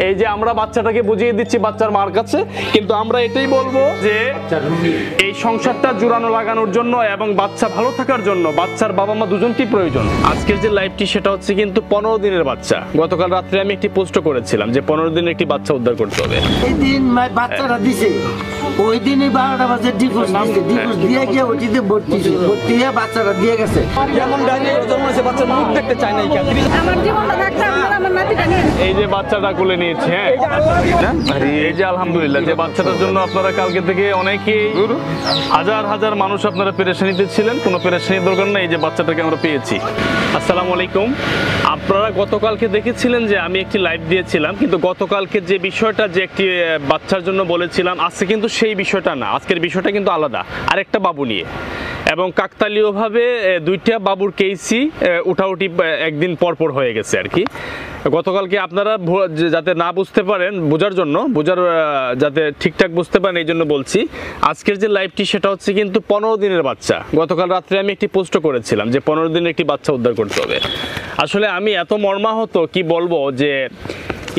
এই যে আমরা বাচ্চাটাকে বুঝিয়ে দিচ্ছি বাচ্চার মার কাছে, কিন্তু আমরা এটাই বলবো যে এই সংসারটা জোড়ানো লাগানোর জন্য এবং বাচ্চা ভালো থাকার জন্য বাচ্চার বাবা মা দুজনকেই প্রয়োজন। আজকের যে লাইভটি সেটা হচ্ছে কিন্তু 15 দিনের বাচ্চা। গতকাল রাত্রে আমি একটি পোস্ট করেছিলাম যে 15 দিনের একটি বাচ্চা উদ্ধার করতে হবে। এই দিন বাচ্চারা দিছে, ওই দিনই 12টা বাজে ডিভোর্স দিছে, ডিভোর্স দিয়ে গিয়ে ওইটিতে ভর্তি হয়ে বাচ্চারা দিয়ে গেছে। যেমন ডাইনির জন্ম হয়েছে, বাচ্চার মুখ দেখতে চায় না। আমার জীবনটা থাকতে আমার নাতিটা নিয়ে এই যে বাচ্চাটা কোলে নিয়েছে, হ্যাঁ এই যে আলহামদুলিল্লাহ যে বাচ্চাটার জন্য আপনারা কালকে থেকে অনেকেই হাজার হাজার মানুষ আপনারা পেরেশানিতে ছিলেন, কোনো পেরেশানির দরকার না। এই যে বাচ্চাটাকে আমরা পেয়েছি। আসসালামু আলাইকুম। আপনারা গতকালকে দেখেছিলেন যে আমি একটি লাইভ দিয়েছিলাম, কিন্তু গতকালকে যে বিষয়টা যে একটি বাচ্চার জন্য বলেছিলাম, আজকে কিন্তু সেই বিষয়টা না। আজকের বিষয়টা কিন্তু আলাদা, আরেকটা বাবু নিয়ে, এবং কাকতালীয়ভাবে দুইটা বাবুর কেসই উঠাউঠি একদিন পরপর হয়ে গেছে আর কি। গতকালকে আপনারা যাতে না বুঝতে পারেন, বোঝার যাতে ঠিকঠাক বুঝতে পারেন এই জন্য বলছি। আজকের যে লাইভটি সেটা হচ্ছে কিন্তু 15 দিনের বাচ্চা। গতকাল রাত্রে আমি একটি পোস্ট করেছিলাম যে 15 দিনের একটি বাচ্চা উদ্ধার করতে হবে। আসলে আমি এত মর্মাহত কি বলবো, যে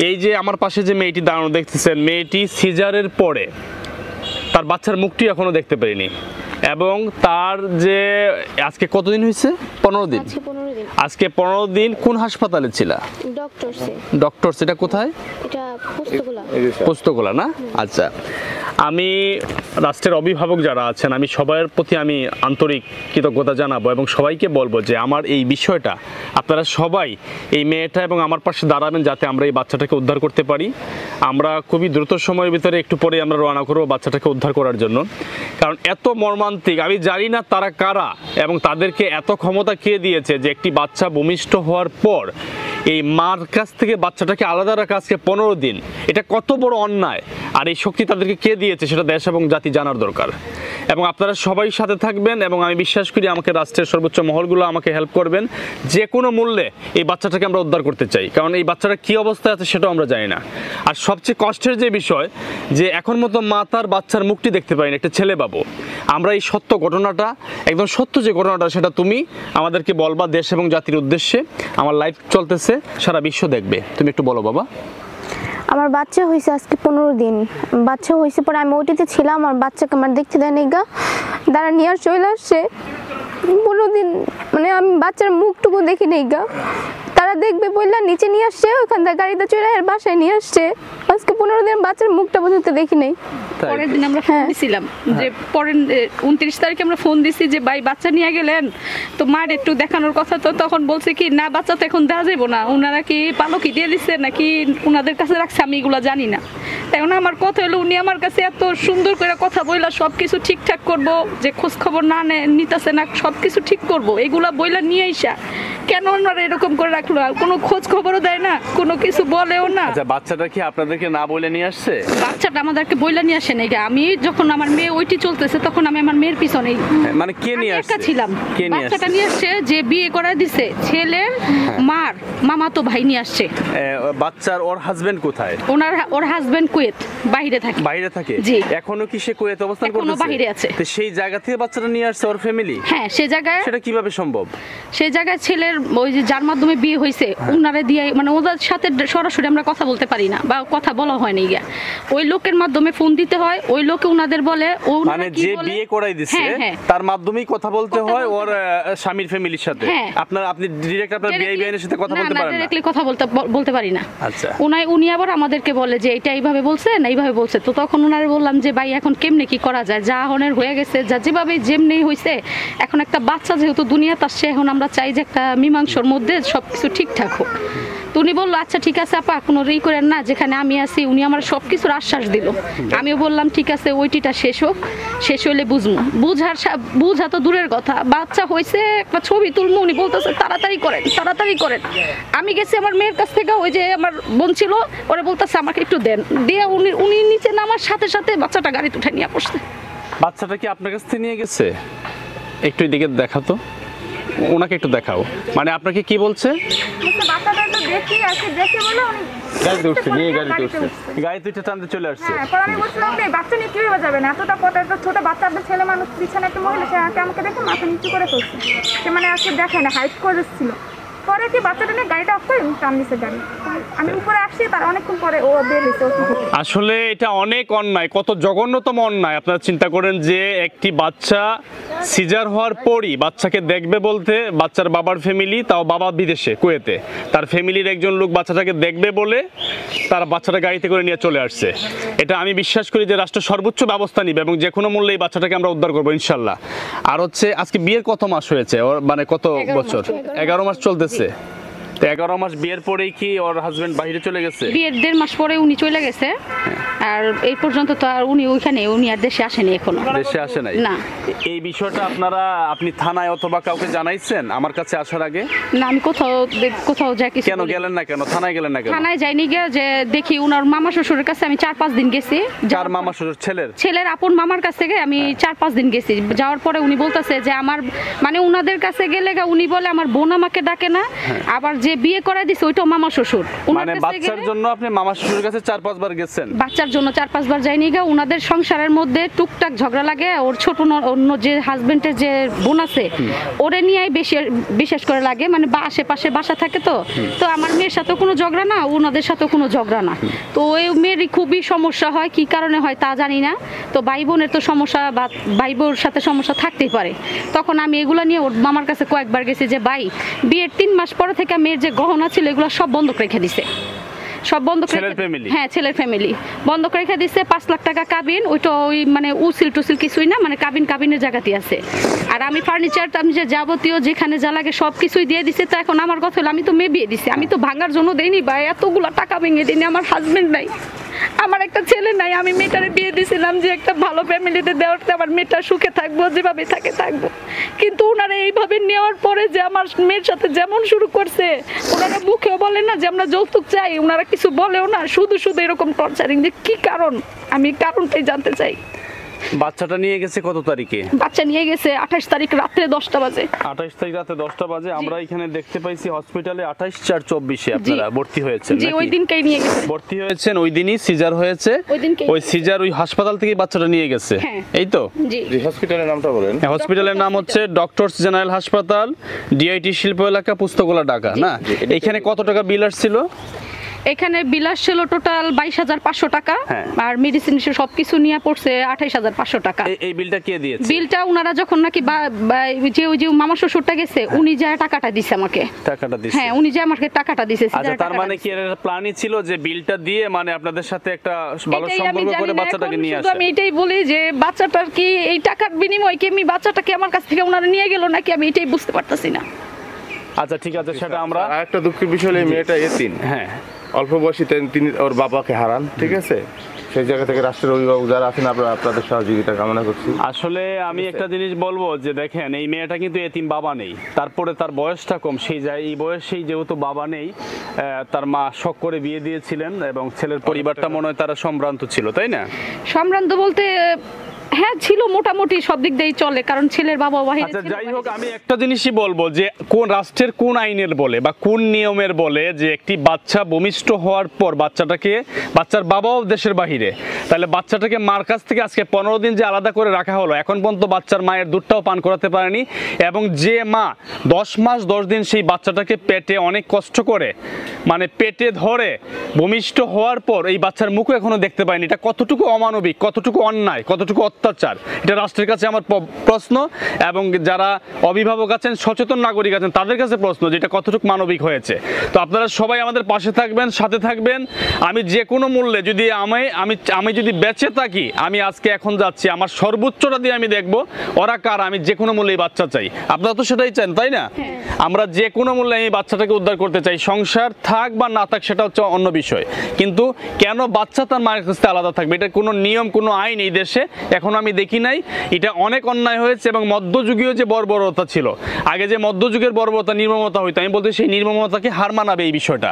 এই যে আমার পাশে যে মেয়েটি দাঁড়ানো দেখতেছেন, মেয়েটি সিজারের পরে তার বাচ্চার মুখটি এখনো দেখতে পারিনি, এবং তার যে আজকে কতদিন হয়েছে? 15 দিন। আজকে 15 দিন কোন হাসপাতালে ছিল? ডক্টর সেটা কোথায়? এটা পোস্তগোলা না? আচ্ছা, আমি রাষ্ট্রের অভিভাবক যারা আছেন, আমি সবার প্রতি আমি আন্তরিক কৃতজ্ঞতা জানাবো এবং সবাইকে বলবো যে আমার এই বিষয়টা আপনারা সবাই এই মেয়েটা এবং আমার পাশে দাঁড়াবেন, যাতে আমরা এই বাচ্চাটাকে উদ্ধার করতে পারি। আমরা খুবই দ্রুত সময়ের ভিতরে একটু পরে আমরা রওনা করবো বাচ্চাটাকে উদ্ধার করার জন্য, কারণ এত মর্মান্তিক। আমি জানি না তারা কারা এবং তাদেরকে এত ক্ষমতা কে দিয়েছে যে একটি বাচ্চা ভূমিষ্ঠ হওয়ার পর এই মার কাছ থেকে বাচ্চাটাকে আলাদা রাখা আজকে 15 দিন। এটা কত বড় অন্যায়, আর এই শক্তি তাদেরকে কে দিয়েছে সেটা দেশ এবং জাতি জানার দরকার। এবং আপনারা সবাই সাথে থাকবেন, এবং আমি বিশ্বাস করি আমাকে রাষ্ট্রের সর্বোচ্চ মহলগুলো আমাকে হেল্প করবেন। যে কোনো মূল্যে এই বাচ্চাটাকে আমরা উদ্ধার করতে চাই, কারণ এই বাচ্চাটা কী অবস্থায় আছে সেটাও আমরা জানি না। আর সবচেয়ে কষ্টের যে বিষয়, যে এখন মতো মা তার বাচ্চার মুখটি দেখতে পাইনি, একটা ছেলে বাবু। আমরা এই সত্য ঘটনাটা, একদম সত্য যে ঘটনাটা, সেটা তুমি আমাদেরকে বলবা দেশ এবং জাতির উদ্দেশ্যে। আমার লাইভ চলতেছে, সারা বিশ্ব দেখবে, তুমি একটু বলো বাবা। আমার বাচ্চা হয়েছে আজকে 15 দিন। বাচ্চা হয়েছে পরে আমি ওটিতে ছিলাম, আমার বাচ্চাকে আমার দেখতে দেয় নাই গা, দাঁড়া নিয়ে চলে আসছে। 15 দিন মানে আমি বাচ্চার মুখটুকু দেখি নেই গা, তারা দেখবে বললা নিচে নিয়ে আসছে, ওখান থেকে গাড়িতে চলে আর বাসায় নিয়ে আসছে। আজকে 15 দিন বাচ্চার মুখটা পর্যন্ত দেখি নাই। পরের দিন আমরা ফোন দিছিলাম, যে পরের 29 তারিখে আমরা ফোন দিছি যে ভাই বাচ্চা নিয়ে গেলেন তো মার একটু দেখানোর কথা। তো তখন বলছে কি না, বাচ্চা তো এখন দেওয়া যাবো না, ওনারা কি পালকি দিয়ে দিচ্ছে নাকি ওনাদের কাছে রাখছে, আমি এগুলো জানি না। এখন আমার কথা হলো, উনি আমার কাছে এত সুন্দর করে কথা বইলা সব কিছু ঠিকঠাক করবো, যে খোঁজ খবর না নিতেছে না, সব কিছু ঠিক করবো, এগুলা বইলা নিয়ে আইসা কেন ওনারা এরকম করে রাখলো? কোনো খোঁজ খবরও দেয় না, কোনো কিছু বলেও না। আচ্ছা, বাচ্চাটা কি আপনাদেরকে না বলে নিয়ে আসছে? বাচ্চাটা আমাদেরকে বইলা নিয়ে আসে নাই। আমি যখন আমার মেয়ে ওইটি চলতেছে তখন আমি আমার মেয়ের পিছনে, মানে কে নিয়ে আসছে? ছিলাম। বাচ্চাটা নিয়ে আসছে যে বিয়ে করে দিছে ছেলের মার মামাতো ভাই নিয়ে আসছে। বাচ্চার ওর হাজবেন্ড কোথায়? ওর হাজবেন্ড কুয়েত, বাইরে থাকে। বাইরে থাকে? জি। এখনো কি সে কুয়েত অবস্থান করতেছে? এখনো বাইরে আছে। তো সেই জায়গা থেকে বাচ্চাটা নিয়ে আসছে ওর ফ্যামিলি? হ্যাঁ, সেই জায়গায়। সেটা কিভাবে সম্ভব? সেই জায়গায় ছেলের ওই যে যার মাধ্যমে বিয়ে হয়েছে ওনারে দিয়ে, মানে ওদের সাথে সরাসরি আমরা কথা বলতে পারি না বা কথা বলা হয়নি গিয়া, ওই লোকের মাধ্যমে ফোন দিতে হয়, ওই লোকে ওনাদের বলে, মানে যে বিয়ে করাই দিছে তার মাধ্যমেই কথা বলতে হয় ওর স্বামীর ফ্যামিলির সাথে। আপনি ডাইরেক্ট আপনার বিআইবিএনের সাথে কথা বলতে পারেন না? ডাইরেক্টলি কথা বলতে পারি না। আচ্ছা, উনি আবার আমাদেরকে বলে যে এটা এইভাবে বলছে না এইভাবে বলছে। তো তখন ওনারে বললাম যে ভাই এখন কেমনে কি করা যায়, যা হনের হয়ে গেছে, যা যেভাবে যেমনি হয়েছে, এখন একটা বাচ্চা যেহেতু দুনিয়াতে আসছে, এখন আমরা চাই যে একটা মীমাংসার মধ্যে সবকিছু ঠিকঠাক হোক। তো উনি বললো আচ্ছা ঠিক আছে আপা, কোনো ই করেন না, যেখানে আমি আছি। উনি আমার সব কিছুর আশ্বাস দিল। আমিও বললাম ঠিক আছে, ওইটিটা শেষ হোক, শেষ হইলে বুঝবো। বুঝা তো দূরের কথা, বাচ্চা হয়েছে, একটা ছবি তুলবো, উনি বলতেছে তাড়াতাড়ি করেন তাড়াতাড়ি করেন। আমি গেছি আমার মেয়ের কাছ থেকে, ওই যে আমার বোন ছিল, ওরা বলতেছে আমাকে একটু দেন, দিয়ে উনি নিচে নামার সাথে সাথে বাচ্চাটা গাড়িতে উঠে নিয়ে বসছে। বাচ্চাটা কি আপনার কাছ থেকে নিয়ে গেছে? একটু এদিকে দেখাতো। ওনাকে একটু দেখাও, মানে আপনাকে কি বলছে? বাচ্চাটা তো দেখি আজকে দেখে বলে উনি গাড়িতে উঠছে, নিয়ে গাড়িতে উঠছে। গাড়িতে উঠে টানতে চলে আসছে। হ্যাঁ, পরে আমি বলছিলাম যে বাচ্চা নিয়ে কিভাবে যাবেন, এতটা কত একটা ছোট বাচ্চা, আপনার ছেলে মানুষ, পিছনে একটা মহিলা, সে আমাকে দেখে মাথা নিচু করে ফেলছে, সে মানে আজকে দেখে না, হাইট করেছিল। পরে কি বাচ্চাটা নিয়ে গাড়িটা অফ করে টান দিচ্ছে গাড়ি, আমি উপরে আসছি, তার অনেকক্ষণ পরে ও বের হয়েছে। আসলে এটা অনেক অন্যায়, কত জঘন্যতম অন্যায়। আপনারা চিন্তা করেন যে একটি বাচ্চা সিজার হওয়ার পরই বাচ্চাকে দেখবে বলতে বাচ্চার বাবার ফ্যামিলি, তাও বাবা বিদেশে কুয়েতে, তার ফ্যামিলির একজন লোক বাচ্চাটাকে দেখবে বলে তারা বাচ্চাটা গাড়িতে করে নিয়ে চলে আসছে। এটা আমি বিশ্বাস করি যে রাষ্ট্র সর্বোচ্চ ব্যবস্থা নিবে এবং যে কোনো মূল্যে এই বাচ্চাটাকে আমরা উদ্ধার করবো ইনশাল্লাহ। আর হচ্ছে আজকে বিয়ের কত মাস হয়েছে ওর, মানে কত বছর? 11 মাস চলতেছে। তো 11 মাস বিয়ের পরেই কি ওর হাজবেন্ড বাইরে চলে গেছে? বিয়ের 1.5 মাস পরে উনি চলে গেছে, আর এই পর্যন্ত তো আর উনি ওইখানে, উনি আর দেশে আসেনি এখনো। দেশে আসে নাই? না। এই বিষয়টা আপনি থানায় অথবা কাউকে জানাইছেন আমার কাছে আসার আগে? না, আমি কোথাও যাই কিছু কেন বলিনি। গেলেন না, কেন থানায় গেলেন না কেন? থানায় যাইনি গিয়ে, যে দেখি উনার মামা শ্বশুরের কাছে আমি 4-5 দিন গেছি। কার মামা শ্বশুর? ছেলের আপন মামার কাছ থেকে আমি 4-5 দিন গেছি। যাওয়ার পরে উনি বলতেছে যে আমার, মানে উনাদের কাছে গেলে উনি বলে আমার বোন আমাকে ডাকে না, আবার যে বিয়ে করে দিছে ওইটাও মামা শ্বশুর। মানে বাচ্চার জন্য আপনি মামা শ্বশুরের কাছে 4-5 বার গেছেন? বাচ্চার জন্য 4-5 বার যাইনি গা। উনাদের সংসারের মধ্যে টুকটাক ঝগড়া লাগে, ওর ছোট অন্য যে হাজবেন্ডের যে বোন আছে ওরে নিয়েই বিশেষ করে লাগে, মানে আশেপাশে বাসা থাকে। তো আমার মেয়ের সাথে কোনো ঝগড়া না, ওনাদের সাথে কোনো ঝগড়া না। তো ওই মেয়েরই খুবই সমস্যা হয়, কি কারণে হয় তা জানি না। তো ভাই বোনের তো সমস্যা, বা ভাই বোর সাথে সমস্যা থাকতেই পারে। তখন আমি এগুলো নিয়ে ওর মামার কাছে কয়েকবার গেছি যে ভাই, বিয়ের 3 মাস পরে থেকে মেয়ের যে গহনা ছিল এগুলো সব বন্ধক রেখে দিছে, সব বন্ধক ছেলের ফ্যামিলি? হ্যাঁ, ছেলের ফ্যামিলি বন্ধক রেখে দিচ্ছে। 5 লাখ টাকা কাবিন, ওইটা ওই মানে উসিল টুসিল কিছুই না, মানে কাবিনের জায়গাতেই আছে। আর আমি ফার্নিচার, আমি যে যাবতীয় যেখানে যা লাগে সব কিছুই দিয়ে দিছে। তো এখন আমার কথা হলো, আমি তো মেয়ে বিয়ে দিছি, আমি তো ভাঙার জন্য দেইনি ভাই, এতগুলো টাকা ভেঙে দিইনি। আমার হাজবেন্ড নাই, আমার একটা ছেলে নাই, আমি মেয়েটারে বিয়ে দিছিলাম যে একটা ভালো ফ্যামিলিতে দেওয়াতে আমার মেয়েটা সুখে থাকবো, যেভাবে থাকে থাকবো। কিন্তু ওনারা এইভাবে নেওয়ার পরে যে আমার মেয়ের সাথে যেমন শুরু করছে, ওনারা মুখেও বলেন না যে আমরা যৌতুক চাই, ওনারা কিছু বলেও না, শুধু এরকম টর্চারিং। যে কি কারণ, আমি কারণটাই জানতে চাই। বাচ্চাটা নিয়ে গেছে কত তারিখে? বাচ্চা নিয়ে গেছে 28 তারিখ রাত্রে 10টা বাজে। 28 তারিখ রাতে 10টা বাজে। আমরা এখানে দেখতে পাইছি হসপিটালে 28/4/24 আপনারা ভর্তি হয়েছেন। জি, ওই দিনকেই নিয়ে গেছে। ভর্তি হয়েছেন ওই দিনই সিজার হয়েছে, ওই সিজার ওই হাসপাতাল থেকে বাচ্চাটা নিয়ে গেছে। এই তো? জি, হসপিটালের নামটা বলেন। হসপিটালের নাম হচ্ছে ডক্টরস জেনারেল হাসপাতাল, ডিআইটি শিল্প এলাকা, পুস্তকলা, ঢাকা। না, এখানে কত টাকা বিল আসছিল? এখানে বিলাস ছিল টোটাল 22,500 টাকা, আর মেডিসিন সবকিছু নিয়ে পড়ছে 28,500 টাকা। এই বিলটা কে দিয়েছে? বিলটা উনারা যখন নাকি ওই যে মামা শ্বশুরটা গেছে, উনি যা টাকাটা দিছে আমাকে। টাকাটা দিছে? হ্যাঁ, উনি যা আমাকে টাকাটা দিছে। আচ্ছা, তার মানে কি এর প্ল্যানই ছিল যে বিলটা দিয়ে মানে আপনাদের সাথে একটা ভালো সম্পর্ক করে বাচ্চাটাকে নিয়ে আসা? আমি এটাই বলি যে বাচ্চাটার কি এই টাকার বিনিময়ে কি আমি বাচ্চাটাকে আমার কাছ থেকে উনারা নিয়ে গেল নাকি, আমি এটাই বুঝতে পারতাছি না। আচ্ছা, ঠিক আছে, সেটা আমরা আরেকটা দুঃখের বিষয়, এই মেয়েটা এতিম। হ্যাঁ, অল্প বয়সী তিনি ওর বাবাকে হারান, ঠিক আছে? সেই জায়গা থেকে রাষ্ট্রের অভিভাবক যারা আছেন, আপনাদের সহযোগিতা কামনা করছি। আসলে আমি একটা জিনিস বলবো যে দেখেন, এই মেয়েটা কিন্তু এতিম, বাবা নেই, তারপরে তার বয়সটা কম, এই বয়সেই যেহেতু বাবা নেই, তার মা শখ করে বিয়ে দিয়েছিলেন এবং ছেলের পরিবারটা মনে হয় তারা সম্ভ্রান্ত ছিল, তাই না? সম্ভ্রান্ত বলতে হ্যাঁ ছিল, মোটামুটি সব দিক দিয়েই চলে, কারণ ছেলের বাবা বাহিরে। আচ্ছা, যাই হোক, আমি একটা জিনিসই বলবো যে কোন রাষ্ট্রের কোন আইনের বলে বা কোন নিয়মের বলে যে একটি বাচ্চা ভূমিষ্ঠ হওয়ার পর বাচ্চার বাবাও দেশের বাহিরে, তাহলে বাচ্চাটাকে মার কাছ থেকে আজকে 15 দিন যে আলাদা করে রাখা হলো, এখন পর্যন্ত বাচ্চার মায়ের দুধটাও পান করাতে পারেনি, এবং যে মা 10 মাস 10 দিন সেই বাচ্চাটাকে পেটে অনেক কষ্ট করে, মানে পেটে ধরে ভূমিষ্ঠ হওয়ার পর এই বাচ্চার মুখও এখনো দেখতে পায়নি। এটা কতটুকু অমানবিক, কতটুকু অন্যায়, কতটুকু অত্যাচার, এটা রাষ্ট্রের কাছে আমার প্রশ্ন, এবং যারা অভিভাবক আছেন, সচেতন নাগরিক আছেন, তাদের কাছে প্রশ্ন যে এটা কতটুকু মানবিক হয়েছে। তো আপনারা সবাই আমাদের পাশে থাকবেন, সাথে থাকবেন। আমি যে কোনো মূল্যে যদি আমি যদি বেঁচে থাকি, আমি আজকে এখন যাচ্ছি, আমার সর্বোচ্চটা দিয়ে আমি দেখব ওরা কার, আমি যে কোনো মূল্যে এই বাচ্চা চাই। আপনারা তো সেটাই চান, তাই না? আমরা যে কোনো মূল্যে এই বাচ্চাটাকে উদ্ধার করতে চাই। সংসার থাক বা না থাক সেটা হচ্ছে অন্য বিষয়, কিন্তু কেন বাচ্চা তার মায়ের কাছ থেকে আলাদা থাকবে? এটা কোনো নিয়ম, কোনো আইন এই দেশে এখন কখনো আমি দেখি নাই। এটা অনেক অন্যায় হয়েছে এবং মধ্যযুগীয় যে বর্বরতা ছিল, আগে যে মধ্যযুগের বর্বরতা নির্মমতা হইতো, আমি বলতে সেই নির্মমতাকে হার মানাবে এই বিষয়টা।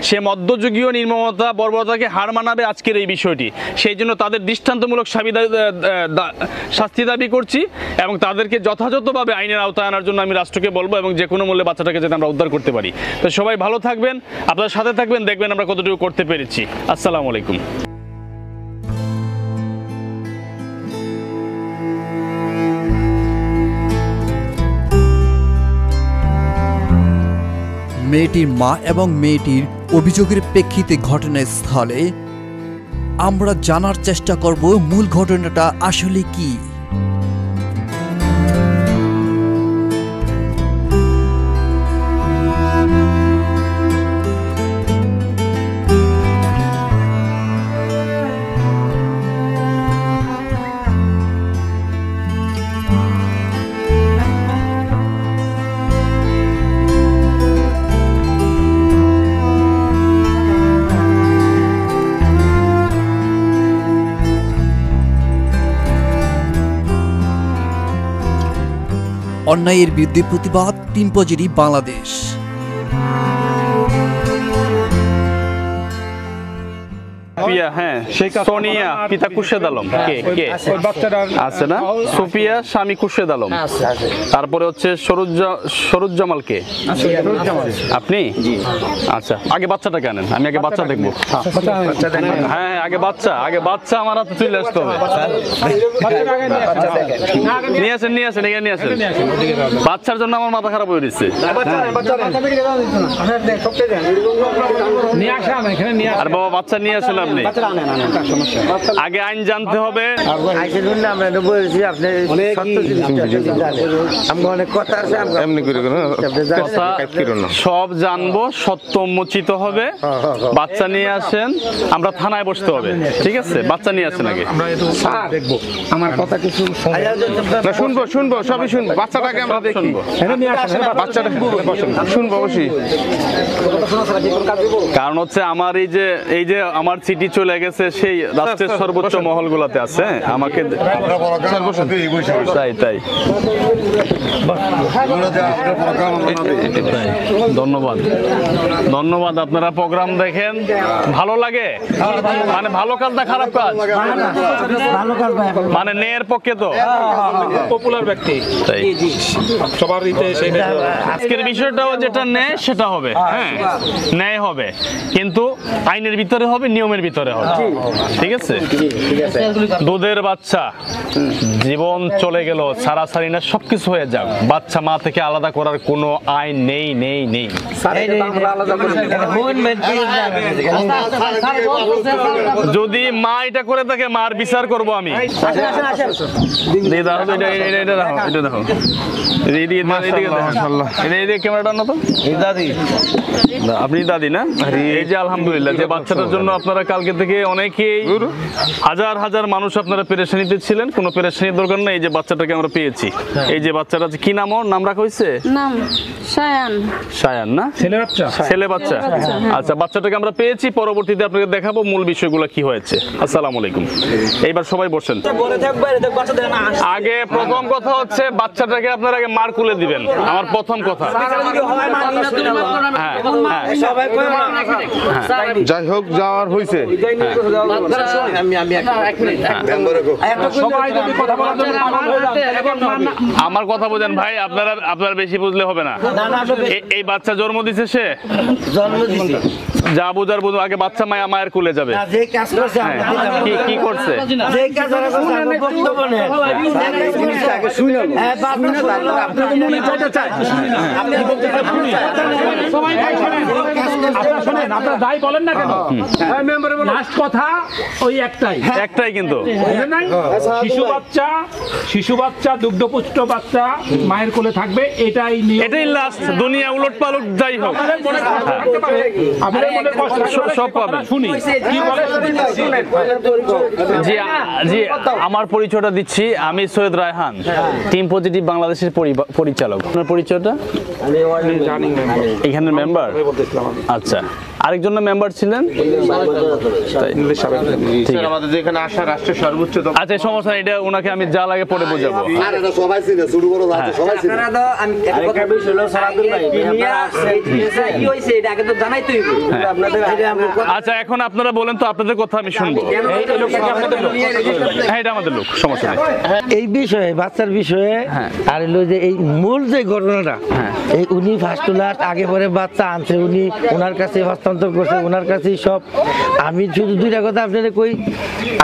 সে মধ্যযুগীয় নির্মমতা বর্বরতাকে হার মানাবে আজকের এই বিষয়টি। সেই জন্য তাদের দৃষ্টান্তমূলক শাস্তি দাবি করছি এবং তাদেরকে যথাযথভাবে আইনের আওতায় আনার জন্য আমি রাষ্ট্রকে বলবো এবং যে কোনো মূল্যে বাচ্চাটাকে যাতে আমরা উদ্ধার করতে পারি। তো সবাই ভালো থাকবেন, আপনার সাথে থাকবেন, দেখবেন আমরা কতটুকু করতে পেরেছি। আসসালামু আলাইকুম। মেয়েটির মা এবং মেয়েটির অভিযোগের প্রেক্ষিতে ঘটনাস্থলে আমরা জানার চেষ্টা করব মূল ঘটনাটা আসলে কি। অন্যায়ের বিরুদ্ধে প্রতিবাদ, টিম পজিটিভ বাংলাদেশ। হ্যাঁ, সোনিয়া পিতা খুরশেদ আলম, কে আছে না? সোফিয়া স্বামী খুরশেদ আলম, তারপরে হচ্ছে সরুজ্জামাল, কে আপনি? আচ্ছা, আগে বাচ্চাটাকে আনেন, আমি আগে বাচ্চা দেখবো। হ্যাঁ, আগে বাচ্চা আমার হাতে চলে আসতে হবে। নিয়ে আসেন, এখানে নিয়ে আসেন। বাচ্চার জন্য আমার মাথা খারাপ হয়ে দিচ্ছে। আর বাবা বাচ্চা নিয়ে আসেন আপনি। আগে আইন জানতে হবে। সব জানবো, সত্য উন্মোচিত হবে। বাচ্চা নিয়ে আসেন, আমরা থানায় বসতে হবে, ঠিক আছে? বাচ্চা নিয়ে আসেন আগে। আমার কথা কিছু শুনবো, সবই শুনবো। বাচ্চাটাকে আমরা দেখবো, বাচ্চাটা শুনবো অবশ্যই। কারণ হচ্ছে আমার এই যে আমার সিটি চলে গেছে সেই রাষ্ট্রের সর্বোচ্চ মহলগুলোতে আছে। আমাকে তাই ধন্যবাদ। আপনারা প্রোগ্রাম দেখেন, ভালো লাগে, মানে ভালো কাজ না খারাপ কাজ? মানে ন্যায়ের পক্ষে তো পপুলার ব্যক্তি, তাই সবার আজকের বিষয়টাও যেটা ন্যায় সেটা হবে। হ্যাঁ, ন্যায় হবে, কিন্তু আইনের ভিতরে হবে, নিয়মের ভিতরে হবে, ঠিক আছে? দুধের বাচ্চা, জীবন চলে গেল, ছাড়াছাড়ি না সবকিছু হয়ে যাক, বাচ্চা মা থেকে আলাদা করার কোনো আইন নেই। যদি মা এটা করে থাকে, মার বিচার করব আমি। ক্যামেরাটা না তো আপনি দাদি না? এই যে আলহামদুলিল্লাহ, যে বাচ্চাটার জন্য আপনারা কালকে থেকে অনেকেই হাজার মানুষ আপনারা পেরেশানিতে ছিলেন, কোনো পেরেশানির দরকার নেই। এই যে বাচ্চাটাকে আমরা পেয়েছি, এই যে বাচ্চাটা কি নাম, ওর নাম রাখা হয়েছে? নাম সায়ান না? ছেলে বাচ্চা। আচ্ছা, বাচ্চাটাকে আমরা পেয়েছি, পরবর্তীতে আপনাকে দেখাবো মূল বিষয়গুলো কি হয়েছে। আসসালামু আলাইকুম। এইবার সবাই বসেন। আগে প্রথম কথা হচ্ছে বাচ্চাটাকে আপনারা আগে মার কুলে দিবেন, আমার প্রথম কথা। যাই হোক, যাওয়ার হয়েছে। আমার কথা বোঝেন ভাই, আপনারা বেশি বুঝলে হবে না। এই বাচ্চা জন্ম দিছে, সে যা বুঝার বুঝো, আগে বাচ্চা মায়ের কুলে যাবে। কি করছে? আপনারা দায় বলেন না কেন? লাস্ট কথা ওই একটাই কিন্তু শিশু বাচ্চা দুগ্ধপুষ্ট বাচ্চা মায়ের কোলে থাকবে, এটাই লাস্ট। দুনিয়া উলট পালট যাই হোক, সব পাবেন। শুনি কি বলে। জি, আমার পরিচয়টা দিচ্ছি। আমি সৈয়দ রায়হান, টিম পজিটিভ বাংলাদেশের পরিচালক। আপনার পরিচয়টা? এখানের মেম্বার। আচ্ছা, আচ্ছা, আরেকজন মেম্বার ছিলেন? তাই। ঠিক আছে। আমাদের যেখানে আসা রাষ্ট্রের সর্বোচ্চ আচ্ছা, এই সমস্যা নেই, এটা ওনাকে আমি যা লাগে পরে বোঝাবো। আচ্ছা, এখন আপনারা বলেন তো, আপনাদের কথা আমি শুনবো। হ্যাঁ, এটা আমাদের লোক, সমস্যা নেই। এই বিষয়ে বাচ্চার বিষয়ে আর হলো যে এই মূল যে ঘটনাটা, এই উনি ফার্স্ট লাস্ট আগে পরে বাচ্চা আনছে, উনি ওনার কাছে হস্তান্তর করছে, ওনার কাছেই সব। আমি শুধু দুইটা কথা আপনাদের কই,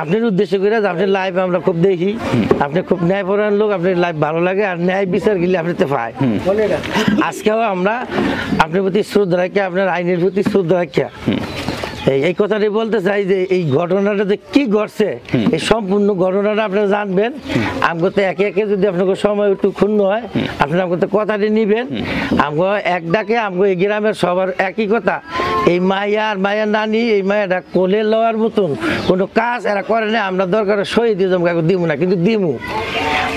আপনার উদ্দেশ্য করে আপনার লাইভ আমরা খুব দেখি, আপনি খুব ন্যায়পরায়ণ লোক, আপনার লাইভ ভালো লাগে, আর ন্যায় বিচার গেলে আপনি তো পায়। আজকেও আমরা আপনার প্রতি শ্রদ্ধা রাখি, আপনার আইনের প্রতি শ্রদ্ধা রাখি। এই কথাটি বলতে চাই যে এই ঘটনাটা যে কি ঘটছে, এই সম্পূর্ণ ঘটনাটা আপনারা জানবেন। আমাকে তো একে একে যদি আপনাকে সময় একটু ক্ষুণ্ণ হয়, আপনারা আমাকে কথাটি নিবেন। আমাকে এক ডাকে আমাকে এই গ্রামের সবার একই কথা, এই মাইয়া আর মায়ের নানি, এই মায়েরা কোলে লওয়ার মতন কোনো কাজ এরা করে না। আমরা দরকার সই দিয়ে কাউকে দিব না, কিন্তু দিমু।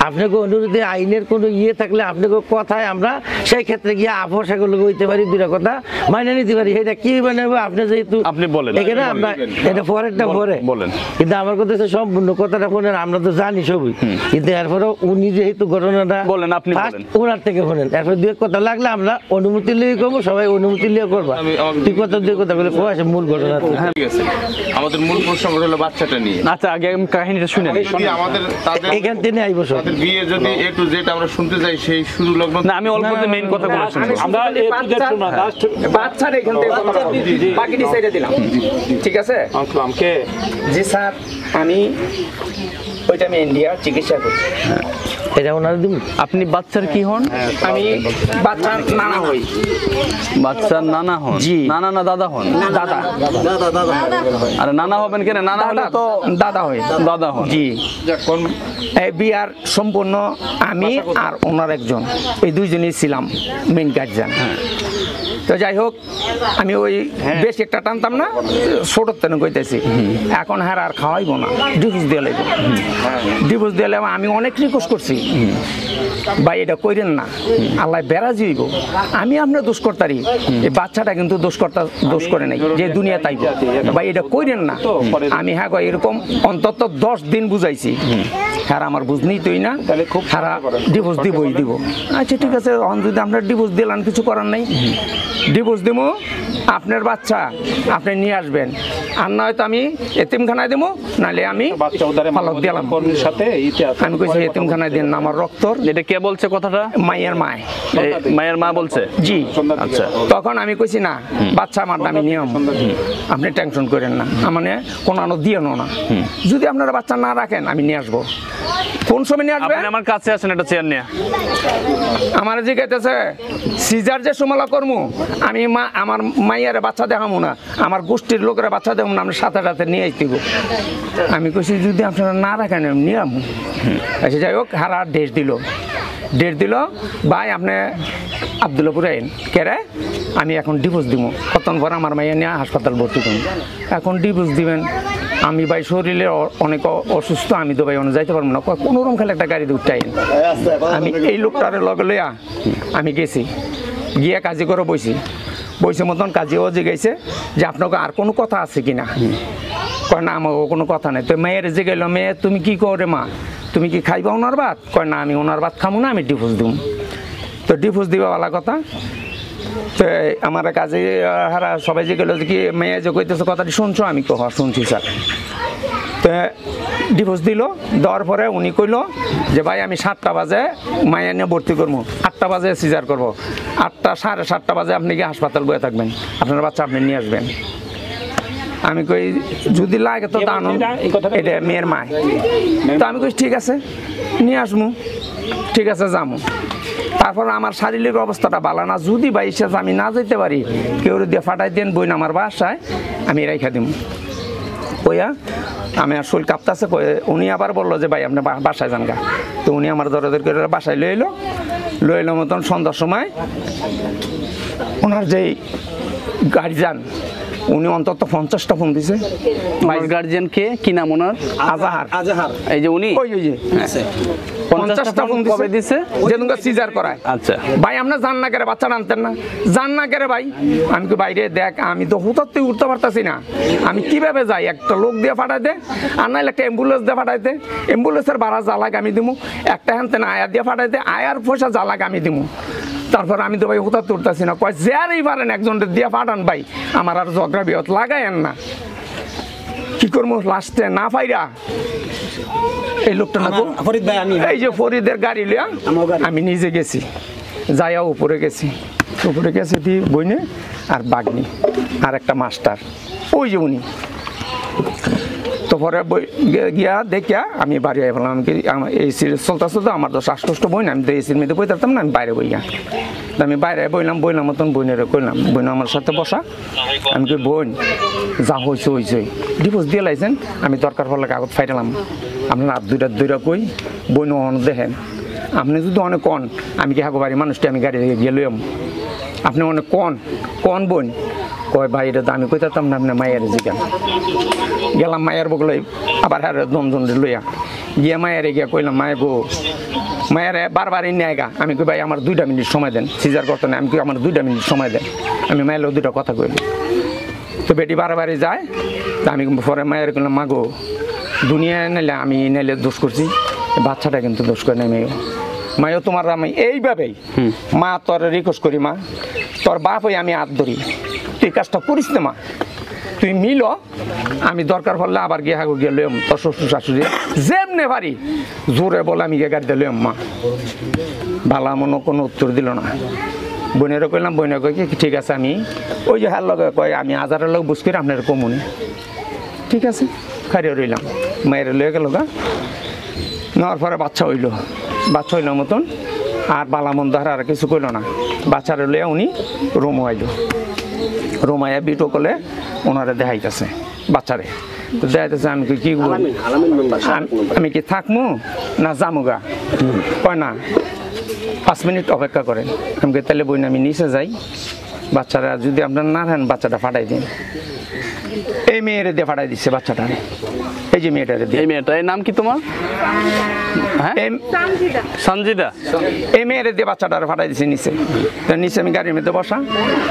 আপনাকে অনুরোধে আইনের কোনো ইয়ে থাকলে আপনাকে কথায় আমরা সেই ক্ষেত্রে গিয়ে আপোষাগুলো হইতে পারি, দুটা কথা মাইনে নিতে পারি। এটা কি বানাবো আপনি যেহেতু আপনি বলেন, এখানে আমরা এটা পরেরটা পরে বলেন। কিন্তু আমার কথা হচ্ছে সম্পূর্ণ কথাটা শোনেন, আমরা তো জানি সবই, কিন্তু এরপরেও উনি যেহেতু ঘটনাটা বলেন, আপনি বলেন। ওনার থেকে শোনেন, এরপর দুই কথা লাগলে আমরা অনুমতি লিয়ে করবো, সবাই অনুমতি লিয়ে করবো। দুই কথা দুই কথা বলে কোয়া আছে মূল ঘটনা। ঠিক আছে, আমাদের মূল প্রসঙ্গ হলো বাচ্চাটা নিয়ে। আচ্ছা, আগে আমি কাহিনীটা শুনে নিই। যদি আমাদের তাদের এখান থেকে আইবো সব তাদের বিয়ে যদি A to Z আমরা শুনতে চাই, সেই শুরু লগ্ন না, আমি অল্পতে মেইন কথাগুলো শুনবো। আমরা বাচ্চার এখান থেকে কথা বলবো, বাকিটি সাইডে দিলাম, ঠিক আছে? জি স্যার, আমি ওইটা আমি ইন্ডিয়া চিকিৎসা করছি। এটা ওনার দিব। আপনি বাচ্চার কি হন? আমি বাচ্চার নানা হই। বাচ্চার নানা হন? জি। নানা না দাদা হন? দাদা। আরে নানা হবেন কেন? নানা হলে তো দাদা হই। দাদা হন। জি। এই বিয়ার সম্পূর্ণ আমি আর ওনার একজন, এই দুইজনই ছিলাম মেইন গার্জিয়ান। তো যাই হোক, আমি ওই বেশি একটা টানতাম না, ছোটোর তেন কইতেছি। এখন হ্যাঁ আর খাওয়াইবো না, ডিভোর্স দিয়ে লাগবো। ডিভোর্স দিয়ে আমি অনেক রিকোয়েস্ট করছি, ভাই এটা কইরেন না, আল্লাহ বেড়া যাইব। আমি আপনার দোষ করতারি, এই বাচ্চাটা কিন্তু দোষ করে নাই, যে দুনিয়া তাই ভাই এটা কইরেন না। আমি হ্যাঁ এরকম অন্তত 10 দিন বুঝাইছি, হ্যাঁ আমার বুঝনেই তুই না, হ্যাঁ ডিভোর্স দিবই দিব। আচ্ছা ঠিক আছে, যদি আপনার ডিভোর্স দিলাম, কিছু করার নাই, ডিভোর্স দিব। আপনার বাচ্চা আপনি নিয়ে আসবেন, আর নয়তো আমি এতিমখানায় দেবো, নাহলে আমি পালক দিলাম। আমি কইছি এতিমখানায় দেন না, আমার রক্তর। এটা কে বলছে কথাটা? মায়ের মায়। মায়ের মা বলছে? জি। আচ্ছা, তখন আমি কইছি না, বাচ্চা আমার দামি নিয়ম, আপনি টেনশন করেন না, মানে কোনো দিয়ে না। যদি আপনারা বাচ্চা না রাখেন, আমি নিয়ে আসবো। কোন সময় নিয়ে আসবেন? আমার কাছে আছেন, একটা চেয়ার নিয়ে। আমার জিজ্ঞাসা সিজার যে সমলা করবো, আমি আমার মাইয়ার বাচ্চা দেখাবো না, আমার গোষ্ঠীর লোকেরা বাচ্চা দেবো না, আমি সাথে সাথে নিয়ে আসতেব। আমি কইছি যদি আপনারা না রাখেন, নিয়ে আমু। আচ্ছা যাই হোক, হারা ডেট দিল, ভাই আপনি আব্দুল্লাপুর আইন কেরে, আমি এখন ডিভোর্স দিব। কতক্ষণ পর আমার মাইয়া নিয়ে হাসপাতাল ভর্তি করুন। এখন ডিভোর্স দিবেন, আমি ভাই শরীরে অনেক অসুস্থ, আমি তো ভাই অনেক যাইতে পারবো না, কোনোরকম খেলে একটা গাড়ি উঠাই। আমি এই লোকটার লগে লইয়া আমি গেছি, গিয়ে কাজী করে বইছে মতন কাজীও জিগাইছে যে আপনাকে আর কোনো কথা আছে কিনা। কয় না, আমার কোনো কথা নেই। তো মেয়ের জিগাইল, মেয়ে তুমি কি করে মা, তুমি কি খাইবা ওনার ভাত? কয় না, আমি ওনার ভাত খাবো না, আমি ডিভোর্স দিব। তো ডিভোর্স দিবা বলা কথা। তো আমার কাজে হারা সবাই যে গেল কি মেয়ে যে কইতেছে কথাটি শুনছো? আমি কহ শুনছি স্যার। তো ডিভোর্স দিল, দেওয়ার পরে উনি কইল যে ভাই আমি 7টা বাজে মায়া নিয়ে ভর্তি করবো, 8টা বাজে সিজার করবো, 8টা 7:30 বাজে আপনি কি হাসপাতাল বয়ে থাকবেন, আপনার বাচ্চা আপনি নিয়ে আসবেন। আমি কই যদি লাগে তো আনুন, এটা মেয়ের মায়। তো আমি কই ঠিক আছে নিয়ে আসবো, ঠিক আছে যাবো। তারপর আমার শারীরিক অবস্থাটা ভালো না, যদি ভাই হিসেবে আমি না যেতে পারি, কেউ দিয়ে ফাটাই দেন বই না আমার বাসায়, আমি রেখা দিব। কইয়া আমি আর শরীর কাঁপতেছে, উনি আবার বললো যে ভাই আপনি বাসায় যান গা। তো উনি আমার দরদের করে বাসায় লই এলো মতন সন্ধ্যার সময় ওনার যেই গার্জিয়ান উনি অন্তত 50টা ফোন দিছে। গার্জিয়ান কে, কি নাম ওনার? আজাহার। এই যে উনি, ওই 50টা ফোন কবে দিছে? যেদিন সিজার করায়। আচ্ছা ভাই আপনি জান না করে বাচ্চা আনতেন না, জান না করে ভাই। আমি কি বাইরে দেখ, আমি তো হুতাতে উঠতে পারতাছি না, আমি কিভাবে যাই? একটা লোক দিয়ে পাঠাইতে, আর নাহলে একটা অ্যাম্বুলেন্স দিয়ে পাঠাইতে, অ্যাম্বুলেন্সের ভাড়া জ্বালাক আমি দিমু, একটা হ্যানতেন আয়া দিয়ে পাঠাইতে, আয়ার পয়সা জ্বালাক আমি দিমু। তারপর আমি তো ভাই হুতাতে উঠতেছি না, কয় যারই পারেন একজনের দিয়ে পাঠান ভাই, আমার আর ঝগড়া বিহত লাগায়েন না। কি করবো লাস্টে না পাইরা এই লোকটা না, এই যে ফরিদের গাড়ি লিয়া আমি নিজে গেছি, যাইয়া উপরে গেছি দি বইনে আর বাগনি আর একটা মাস্টার, ওই যে উনি। তো পরে গিয়া দেখিয়া আমি বাড়ি আই বললাম, আমি এসির চলতে আমার তো শ্বাসকষ্ট বই না, আমি তো এসির মেয়েদের বই থাকতাম না, আমি বাইরে বইয়া। আমি বাইরে বইলাম মতন বইনের কইলাম, বইন আমার সাথে বসা। আমি কই বোন যা হয়েছে ডিভোর্স দিয়ে লাইছেন, আমি দরকার পড়লে কাগজ ফাইটালাম, আপনার আর দুইটা কই বইন দেখেন, আপনি যদি অনেক কন আমি কি হাগো বাড়ির মানুষটি আমি গাড়ি গিয়ে লইম, আপনি অনেক কন বোন। কয় ভাই এটা তো আমি কইতাম না, আপনার মায়ের জিজ্ঞান গেলাম মায়ের বগলে, আবার হ্যাঁ দমজন লইয়া গিয়া মায়েরে গিয়া কইলাম, মায়ের গো, মায়ের বারবার এনে আয়গা। আমি কই ভাই আমার 2টা মিনিট সময় দেন, সিজার করতে না, আমি কই আমার 2টা মিনিট সময় দেন, আমি মায়ের 2টা কথা কইল। তো বেটি বারবারই যায়, তা আমি পরে মায়ের কইলাম, মা গো দুনিয়ায় নাইলে আমি নাইলে দোষ করছি, বাচ্চাটা কিন্তু দোষ করে নাই মায়ও তোমার আমি এইভাবেই মা তোর রিকোয়েস্ট করি, মা তোর বাপ হয়ে আমি হাত ধরি, তুই কাজটা করিস না মা, তুই মিল, আমি দরকার পড়লে আবার গিয়ে হাগো গিয়ে লইম তোর শ্বশুর শাশুড়ি যেমনে পারি জোরে বলে আমি গিয়ে গাড়িতে লইম। মা ভালা মনে কোনো উত্তর দিল না। বোনেরও কইলাম, বোনে কই কি ঠিক আছে, আমি ওই যে হ্যার লগে কয় আমি আজারের লোক বুঝ করি আপনার কমুনি, ঠিক আছে খাইয়ে রইলাম। মায়ের লয়ে গেল গা, নেওয়ার পরে বাচ্চা হইল মতন, আর বালামন্দ আর কিছু কইল না। বাচ্চারে লইয়া উনি রোমাইয়া বিটো করলে ওনারা দেখাইতেছে বাচ্চারে, তো দেখাইতেছে। আমি কি আমি কি থাকমু না জামুগা? কয় না 5 মিনিট অপেক্ষা করেন। আমি তাহলে বই না আমি নিচে যাই, বাচ্চারা যদি আপনার না নেন বাচ্চাটা ফাটাই দিন। এই মেয়েরে দিয়ে ফাটাই দিচ্ছে বাচ্চাটা, এই যে মেয়েটারে দিয়ে। এই মেয়েটা, এই নাম কি তোমার? হ্যাঁ সঞ্জিদা। এই মেয়েরে দিয়ে বাচ্চাটারে ফাটাই দিচ্ছে নিচে। তো নিচে আমি গাড়ির মধ্যে বসা,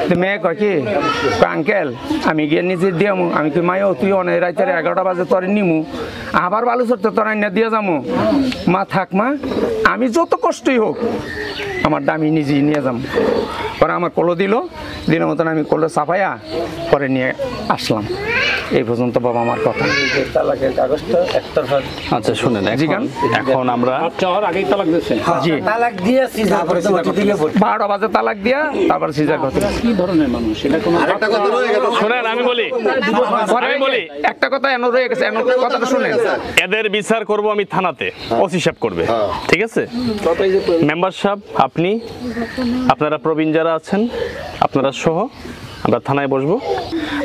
তো মেয়ে কয় কি আঙ্কেল আমি গিয়ে নিচে দিয়ামু। আমি কি মায়ও তুই অনেক রাইতে 11টা বাজে তোর নিমু, আবার বালু চড়তে তোর আইনা দিয়ে যাবো। মা থাক মা, আমি যত কষ্টই হোক আমার দামি নিজেই নিয়ে যাম। পরে আমার কলো দিনের মতন আমি কলো চাপাইয়া পরে নিয়ে আসলাম। এই পর্যন্ত বাবা আমার কথা। আচ্ছা শুনেন, এখন আমরা আগেই তালাক দিচ্ছে। জি তালাক দিয়ে সিজার করতে 12টা বাজে তালাক দিয়া তারপর সিজার করতে। কি ধরনের মানুষ এটা কোনো শুনেন, আমি বলি একটা কথা এনে রয়ে গেছে, কথাটা শুনেন। এদের বিচার করব আমি থানাতে, ওসি সাহেব করবে, ঠিক আছে? মেম্বার সাহেব আপনি, আপনারা প্রবীণ যারা আছেন আপনারা সহ আমরা থানায় বসবো।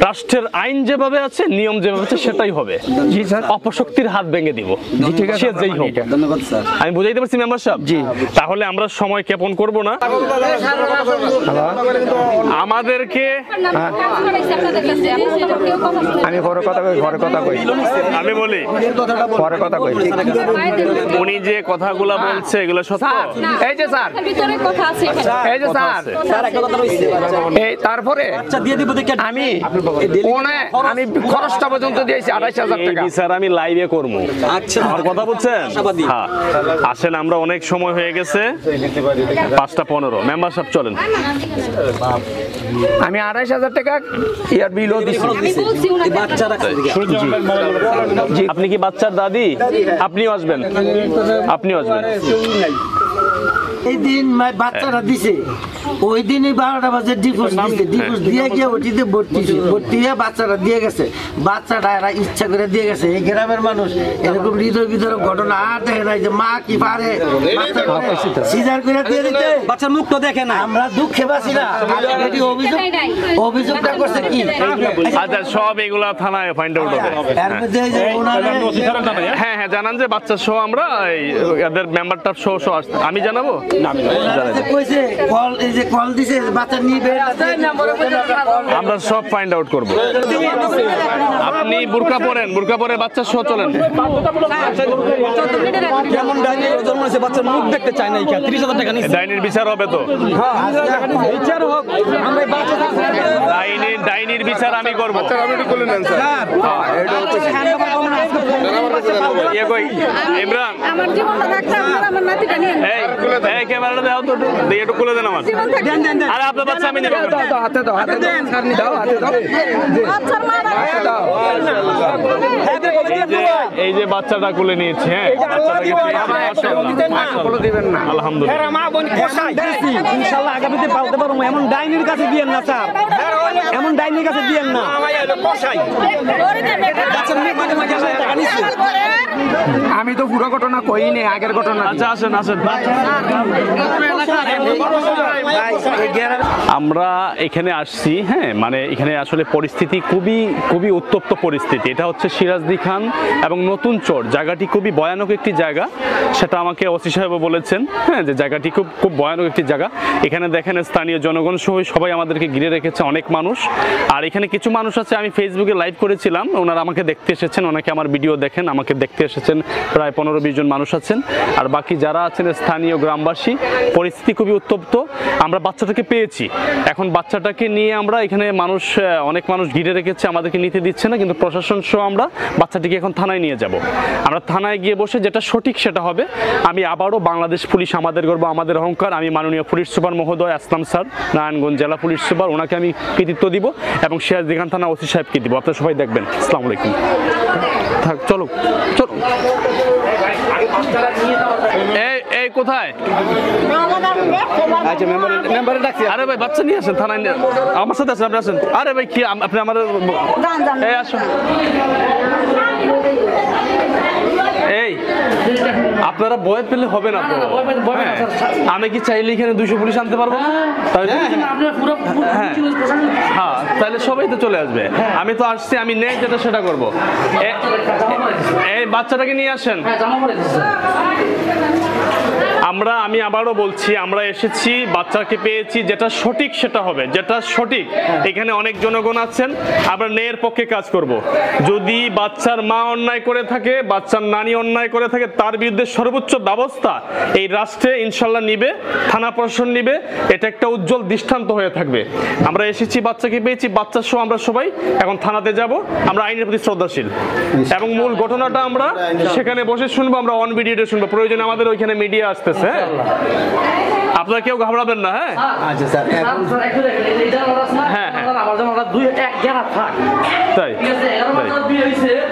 রাষ্ট্রের আইন যেভাবে আছে, নিয়ম যেভাবে আছে সেটাই হবে। জি স্যার, অপশক্তির হাত ভেঙে দিব। জি ঠিক আছে, যেই হোক। ধন্যবাদ স্যার। আমি বুঝাইতে পারছি মেম্বার সাহেব? জি। তাহলে আমরা সময় ক্ষেপণ করব না, আমাদেরকে আমি পরে কথা কই আমি বলি পরে কথা কই। উনি যে কথাগুলো বলছে এগুলো সত্য? এই যে স্যার, এই যে স্যার, এই তারপরে আমি আমি খরচটা পর্যন্ত দিয়েছি 28,000 টাকা। এই বিচার আমি লাইভে করবো। আমার কথা বলছেন? হ্যাঁ আসেন, আমরা অনেক সময় হয়ে গেছে, 5:15। মেম্বার সাহেব চলেন। আমি 28,000 টাকা ইয়ার বিলও দিছি। আপনি কি বাচ্চার দাদি? আপনিও আসবেন, আপনিও আসবেন। এই দিন বাচ্চারা দিছে, ওই দিনই 12টা বাজে ডিভোর্স দিছে, ডিভোর্স দিয়ে গিয়ে ওটিতে ভর্তি হয়ে বাচ্চারা দিয়ে গেছে। বাচ্চাটা এরা ইচ্ছা করে দিয়ে গেছে। এই গ্রামের মানুষ এরকম হৃদয় বিতরক ঘটনা আর দেখে নাই যে মা কি পারে সিজার করে দিয়ে দিতে, বাচ্চার মুখ তো দেখে না। আমরা দুঃখে বাঁচি না। অভিযোগটা করছে কি? আচ্ছা সব এগুলা থানায় ফাইন্ড আউট হবে। এর মধ্যে যে ওনারা হ্যাঁ জানান যে বাচ্চা সহ আমরা এদের মেম্বারটা সহ আমি জানাবো আমরা সব ফাইন্ড আউট করব। আপনি বুরকা পরে বাচ্চা সহ চলেন। কেমন ডাইনি জন্ম হয়েছে, বাচ্চার মুখ দেখতে চায় না, 30,000 টাকা নিচ্ছে। ডাইনির বিচার হবে তো? বিচার হোক, আমরা ডাইনির বিচার আমি করবো। ইমরান এই ক্যামেরাটা দাও তো, একটু খুলে দেন আমার। আরে আপনার বাচ্চা আমি নেব। এই যে বাচ্চাটা কোলে নিয়েছি, হ্যাঁ ইনশাআল্লাহ আগামীতে পালতে পারবো। এমন ডাইনির কাছে দিয়েন না স্যার, এমন ডাইনির কাছে দিয়েন না। আমি তো পুরো ঘটনা কইনি, আগের ঘটনা। আচ্ছা আসেন। আমরা এখানে আসছি, হ্যাঁ মানে এখানে আসলে পরিস্থিতি খুবই উত্তপ্ত পরিস্থিতি। এটা হচ্ছে সিরাজদি খান এবং নতুন চর, জায়গাটি খুবই ভয়ানক একটি জায়গা, সেটা আমাকে ওসি সাহেবও বলেছেন, হ্যাঁ যে জায়গাটি খুব ভয়ানক একটি জায়গা। এখানে দেখেন স্থানীয় জনগণ সহ সবাই আমাদেরকে ঘিরে রেখেছে, অনেক মানুষ। আর এখানে কিছু মানুষ আছে, আমি ফেসবুকে লাইভ করেছিলাম, ওনারা আমাকে দেখতে এসেছেন, অনেকে আমার ভিডিও দেখেন, আমাকে দেখতে এসেছেন, প্রায় 15-20 জন মানুষ আছেন। আর বাকি যারা আছেন স্থানীয় গ্রামবাসী, পরিস্থিতি খুবই উত্তপ্ত। আমরা বাচ্চাটাকে পেয়েছি, এখন বাচ্চাটাকে নিয়ে আমরা এখানে অনেক মানুষ ঘিরে রেখেছে, আমাদেরকে নিতে দিচ্ছে না, কিন্তু প্রশাসন সহ আমরা বাচ্চাটিকে এখন থানায় নিয়ে যাব। আমরা থানায় গিয়ে বসে যেটা সঠিক সেটা হবে। আমি আবারও বাংলাদেশ পুলিশ আমাদের গর্ব, আমাদের অহংকার, আমি মাননীয় পুলিশ সুপার মহোদয় আসলাম স্যার, নারায়ণগঞ্জ জেলা পুলিশ সুপার, ওনাকে আমি কৃতিত্ব দিব এবং সিরাজদি খান থানা ওসি সাহেবকে দিব। আপনারা সবাই দেখবেন। আসসালামু আলাইকুম। থাক, চলো। এই কোথায়? আরে ভাই বাচ্চা নিয়ে আসেন থানায়, আমার সাথে আসেন, আপনি আসেন। আরে ভাই কি আপনি আমার আসুন। এই আপনারা ভয় পেলে হবে না তো, আমি কি চাইলে এখানে 200 পুলিশ আনতে পারবো না? হ্যাঁ তাহলে সবাই তো চলে আসবে। আমি তো আসছি, আমি নেই যেটা সেটা করবো। এই বাচ্চাটাকে নিয়ে আসেন। আমি আবারও বলছি, আমরা এসেছি, বাচ্চাকে পেয়েছি, যেটা সঠিক সেটা হবে, যেটা সঠিক। এখানে অনেক জনগণ আছেন, আমরা ন্যায়ের পক্ষে কাজ করব। যদি বাচ্চার মা অন্যায় করে থাকে, বাচ্চার নানি অন্যায় করে থাকে, তার বিরুদ্ধে সর্বোচ্চ ব্যবস্থা এই রাষ্ট্রে ইনশাল্লাহ নিবে, থানা প্রশাসন নিবে। এটা একটা উজ্জ্বল দৃষ্টান্ত হয়ে থাকবে। আমরা এসেছি, বাচ্চাকে পেয়েছি, বাচ্চা সহ আমরা সবাই এখন থানাতে যাব। আমরা আইনের প্রতি শ্রদ্ধাশীল এবং মূল ঘটনাটা আমরা সেখানে বসে শুনবো, আমরা অন ভিডিওতে শুনবো। প্রয়োজন আমাদের ওইখানে মিডিয়া আসতেছে, হ্যাঁ আপনারা কেউ ঘাবড়াবেন না। হ্যাঁ আচ্ছা স্যার,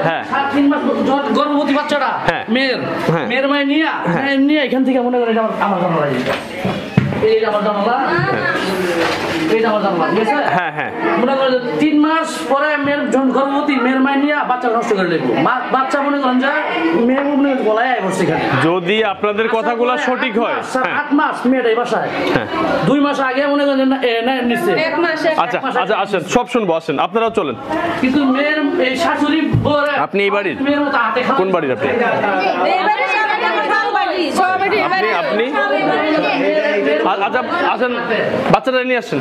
হ্যাঁ গর্ভবতী বাচ্চাটা মেয়ের মায়ের নিয়ে এখান থেকে মনে করে আমার জানা লাগে। মনে করেন 3 মাস পরে মেয়ের যখন গর্ভবতী, মেয়ের মায়ের নিয়ে বাচ্চা নষ্ট করে দেবো। বাচ্চা মনে করেন যে মেয়ে গলায় বসে, যদি আপনাদের কথাগুলো সঠিক হয়। 8 মাস মেয়েটাই বাসায়, 2 মাস আগে মনে করেন নিচ্ছে। আচ্ছা আচ্ছা আসেন, সব শুনবো, আসেন আপনারাও চলেন। কিন্তু মেয়ের এই শাশুড়ি, আপনি এই বাড়ির কোন বাড়ির? আপনি আপনি আচ্ছা আসেন, বাচ্চাটা নিয়ে আসেন।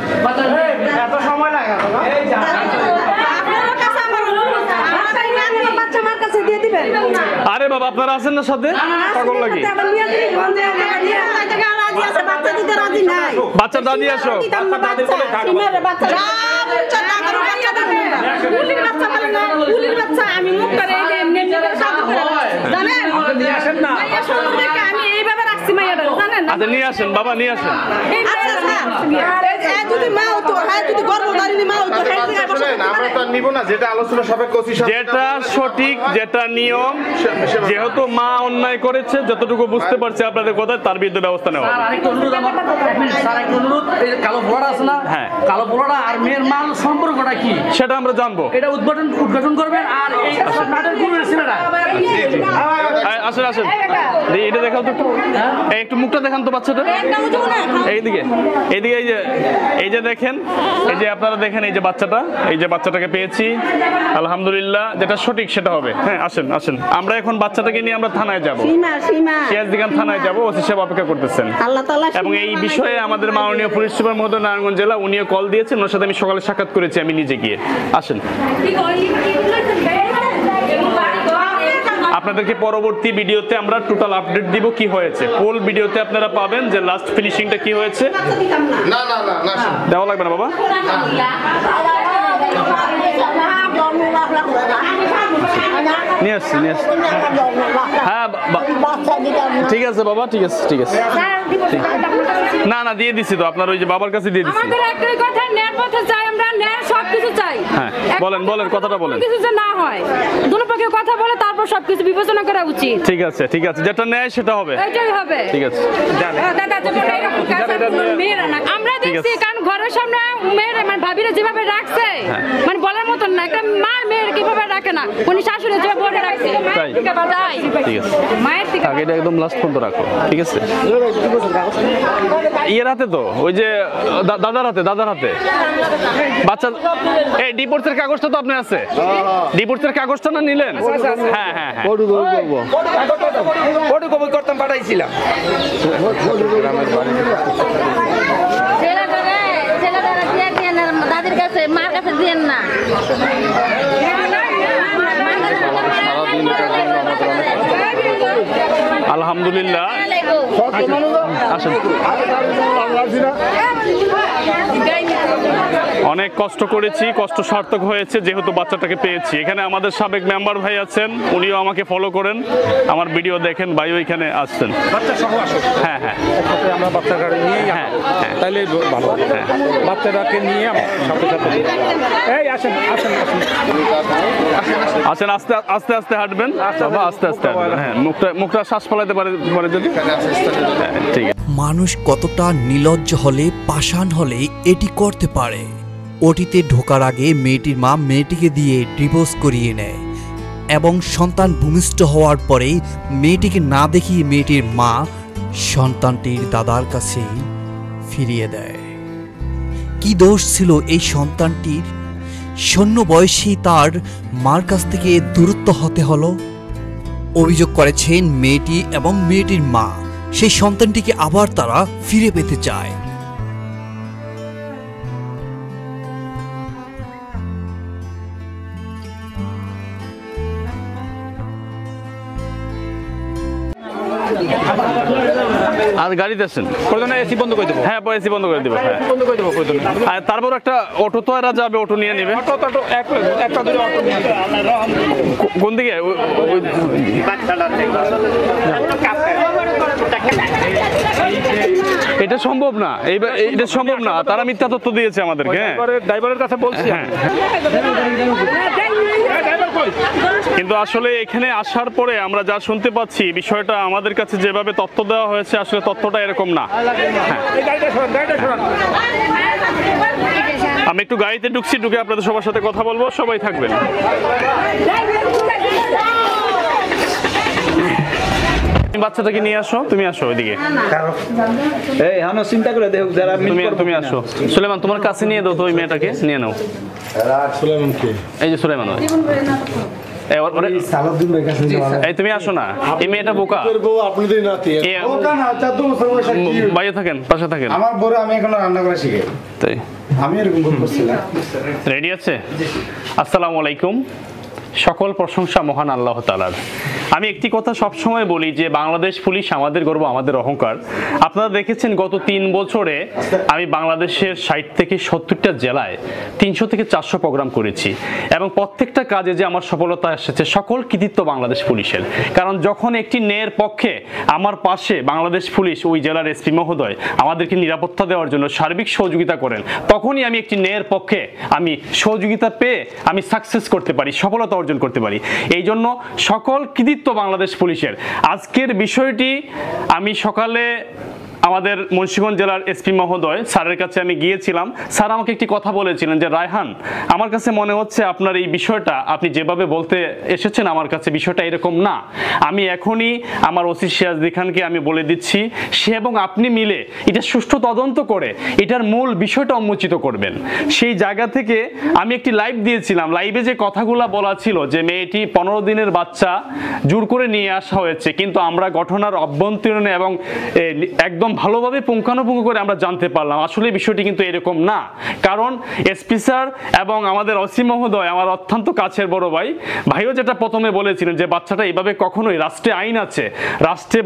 আরে বাবা আপনারা আছেন না সাথে? পাগল লাগি, বাচ্চা দাদি আসো। আমি মুখ করে আমি এইভাবে রাখছি মাইয়াটা, জানেন? আচ্ছা নিয়ে আসেন বাবা, নিয়ে আসেন। যেটা সঠিক, যেটা নিয়ম, যেহেতু মা অন্যায় করেছে, যতটুকু বুঝতে পারছি আপনাদের কথা, তার বিরুদ্ধে ব্যবস্থা নেওয়া। কালো পোলাটা আছে না, হ্যাঁ কালো পোলাটা আর মেয়ের মাল সম্পর্কটা কি সেটা আমরা জানবো। এটা উদ্ঘাটন করবেন। আর এই নাটের গুরুর ছেলেরা আসেন আসেন, এটা দেখাও তো একটু, মুখটা দেখান তো তো বাচ্চাটা, এইদিকে এইদিকে, এই যে দেখেন, এই যে আপনারা দেখেন, এই যে বাচ্চাটা, এই যে বাচ্চাটাকে পেয়েছি আলহামদুলিল্লাহ। যেটা সঠিক সেটা হবে। হ্যাঁ, আসেন আসেন, আমরা এখন বাচ্চাটাকে নিয়ে আমরা থানায় যাবো, সিরাজদিখান থানায় যাবো, ওসি সাহেব অপেক্ষা করতেছেন। এবং এই বিষয়ে আমাদের মাননীয় পুলিশ সুপার মহোদয় নারায়ণগঞ্জ জেলা, উনিও কল দিয়েছেন, ওনার সাথে আমি সকালে সাক্ষাৎ করেছি আমি নিজে গিয়ে। আসেন, আপনাদেরকে পরবর্তী ভিডিওতে আমরা টোটাল আপডেট দিব কি হয়েছে। ফুল ভিডিওতে আপনারা পাবেন যে লাস্ট ফিনিশিংটা কি হয়েছে। না না না না দেওয়া লাগবে না বাবা। নিয়ে আসছি, নিয়ে আসছি। হ্যাঁ ঠিক আছে বাবা, ঠিক আছে ঠিক আছে। না না দিয়ে দিছি তো, আপনার ওই যে বাবার কাছে দিয়ে দিছি। আমাদের একটাই কথা, ন্যায় পথে চাই আমরা, ন্যায় সবকিছু চাই। হ্যাঁ বলেন বলেন, কথাটা বলেন। কিছু যে না হয়, দুটো পক্ষে কথা বলে তারপর সবকিছু বিবেচনা করা উচিত। ঠিক আছে ঠিক আছে, যেটা নেয় সেটা হবে। এটাই হবে। ঠিক আছে। দাদা যেমন এরকম কাজ মেয়েরা না, আমরা দেখছি, কারণ ঘরের সামনে মেয়েরা মানে ভাবিরা যেভাবে রাখছে, মানে বলার মতন না। একটা মা মেয়ের কিভাবে রাখে না, উনি শাশুড়ি যে বলে রাখছে, তাই ঠিক আছে। মায়ের থেকে আগে এটা একদম লাস্ট পর্যন্ত রাখো, ঠিক আছে। ইয়ের হাতে তো, ওই যে দাদার হাতে, দাদার হাতে বাচ্চা। এই ডিপোর্টের কাগজটা তো আপনার আছে, ডিপোর্টের কাগজটা না নিলেন? হ্যাঁ হ্যাঁ হ্যাঁ, ফটোকপি করতাম, পাঠাইছিলাম। দাদির কাছে, মার কাছে দিয়েন না। আলহামদুলিল্লাহ। আসেন, অনেক কষ্ট করেছি, কষ্ট সার্থক হয়েছে যেহেতু বাচ্চাটাকে পেয়েছি। এখানে আমাদের সাবেক মেম্বার ভাই আছেন, উনিও আমাকে ফলো করেন, আমার ভিডিও দেখেন, ভাইও এখানে আসছেন। হ্যাঁ হ্যাঁ, আমরা বাচ্চাটা নিয়েই, হ্যাঁ তাইলে ভালো। বাচ্চাটাকে নিয়ে সাথে সাথে এই আসেন আসেন আসেন, আস্তে আস্তে আস্তে হাঁটবেন বাবা, আস্তে আস্তে হাঁটবেন। হ্যাঁ, মুখটা শ্বাস ফলাইতে পারে যদি। ঠিক আছে। মানুষ কতটা নির্লজ্জ হলে, পাষাণ হলে এটি করতে পারে। ওটিতে ঢোকার আগে মেয়েটির মা মেয়েটিকে দিয়ে ডিভোর্স করিয়ে নেয় এবং সন্তান ভূমিষ্ঠ হওয়ার পরে মেয়েটিকে না দেখিয়ে মেয়েটির মা সন্তানটির দাদার কাছে ফিরিয়ে দেয়। কি দোষ ছিল এই সন্তানটির? শূন্য বয়সেই তার মার কাছ থেকে দূরত্ব হতে হলো। অভিযোগ করেছেন মেয়েটি এবং মেয়েটির মা সেই সন্তানটিকে আবার তারা ফিরে পেতে চায়। আর গাড়িতে আসেন, এসি বন্ধ করে দেবো। হ্যাঁ এসি বন্ধ করে দিব। হ্যাঁ বন্ধ করে দেবো। আর তারপর একটা অটো তো এরা যাবে, অটো নিয়ে নেবে। একটা দুটো অটো নিয়ে কোন দিকে? এটা সম্ভব না, এটা সম্ভব না। তারা মিথ্যা তথ্য দিয়েছে আমাদেরকে। ড্রাইভারের কাছে বলছি। কিন্তু আসলে এখানে আসার পরে আমরা যা শুনতে পাচ্ছি, বিষয়টা আমাদের কাছে যেভাবে তথ্য দেওয়া হয়েছে, আসলে তথ্যটা এরকম না। আমি একটু গাড়িতে ঢুকছি, ঢুকে আপনাদের সবার সাথে কথা বলবো, সবাই থাকবেন। বাচ্চাটাকে নিয়ে আসো, তুমি আসো ওইদিকে। এই হানো চিন্তা করে দেখো যারা তুমি আসো। সুলেমান, তোমার কাছে নিয়ে দাও তো ওই মেয়েটাকে, নিয়ে নাও। সুলেমান কে? এই যে সুলেমান। এই তুমি আসো না, এই মেয়েটা বোকা। আপনাদের নাতি বোকা না, 14 বছর বয়সে কি বাইরে থাকেন, পাশে থাকেন। আমার বড়, আমি এখনো রান্না করা শিখে। তাই আমি এরকম করছিলাম। রেডি আছে? আসসালামু আলাইকুম। সকল প্রশংসা মহান আল্লাহ তাআলার। আমি একটি কথা সবসময় বলি যে বাংলাদেশ পুলিশ আমাদের গর্ব, আমাদের অহংকার। আপনারা দেখেছেন গত 3 বছরে আমি বাংলাদেশের 60 থেকে 70টা জেলায় 300 থেকে 400 প্রোগ্রাম করেছি এবং প্রত্যেকটা কাজে যে আমার সফলতা এসেছে সকল কৃতিত্ব বাংলাদেশ পুলিশের। কারণ যখন একটি ন্যায়ের পক্ষে আমার পাশে বাংলাদেশ পুলিশ, ওই জেলার এসপি মহোদয় আমাদেরকে নিরাপত্তা দেওয়ার জন্য সার্বিক সহযোগিতা করেন, তখনই আমি একটি ন্যায়ের পক্ষে আমি সহযোগিতা পেয়ে আমি সাকসেস করতে পারি, সফলতা অর্জন করতে পারি। এই জন্য সকল কৃতিত্ব বাংলাদেশ পুলিশের। আজকের বিষয়টি আমি সকালে আমাদের মুন্সিগঞ্জ জেলার এসপি মহোদয় স্যারের কাছে আমি গিয়েছিলাম। স্যার আমাকে একটি কথা বলেছিলেন যে রায়হান, আমার কাছে মনে হচ্ছে আপনার এই বিষয়টা আপনি যেভাবে বলতে এসেছেন আমার কাছে বিষয়টা এরকম না। আমি এখনই আমার ওসি সিরাজদি খানকে আমি বলে দিচ্ছি, সে এবং আপনি মিলে এটা সুষ্ঠু তদন্ত করে এটার মূল বিষয়টা উন্মোচিত করবেন। সেই জায়গা থেকে আমি একটি লাইভ দিয়েছিলাম। লাইভে যে কথাগুলো বলা ছিল যে মেয়েটি 15 দিনের বাচ্চা জোর করে নিয়ে আসা হয়েছে, কিন্তু আমরা ঘটনার অভ্যন্তরীণে এবং একদম ভালোভাবে পুঙ্খানুপুঙ্খ করে আমরা জানতে পারলাম আসলে বিষয়টি কিন্তু এরকম না। কারণ এসপি স্যার এবং আমাদের ওসি মহোদয় আমার অত্যন্ত কাছের বড় ভাইও যেটা প্রথমে বলেছিলেন যে বাচ্চাটা এইভাবে কখনোই, রাষ্ট্রে আইন আছে, রাষ্ট্রে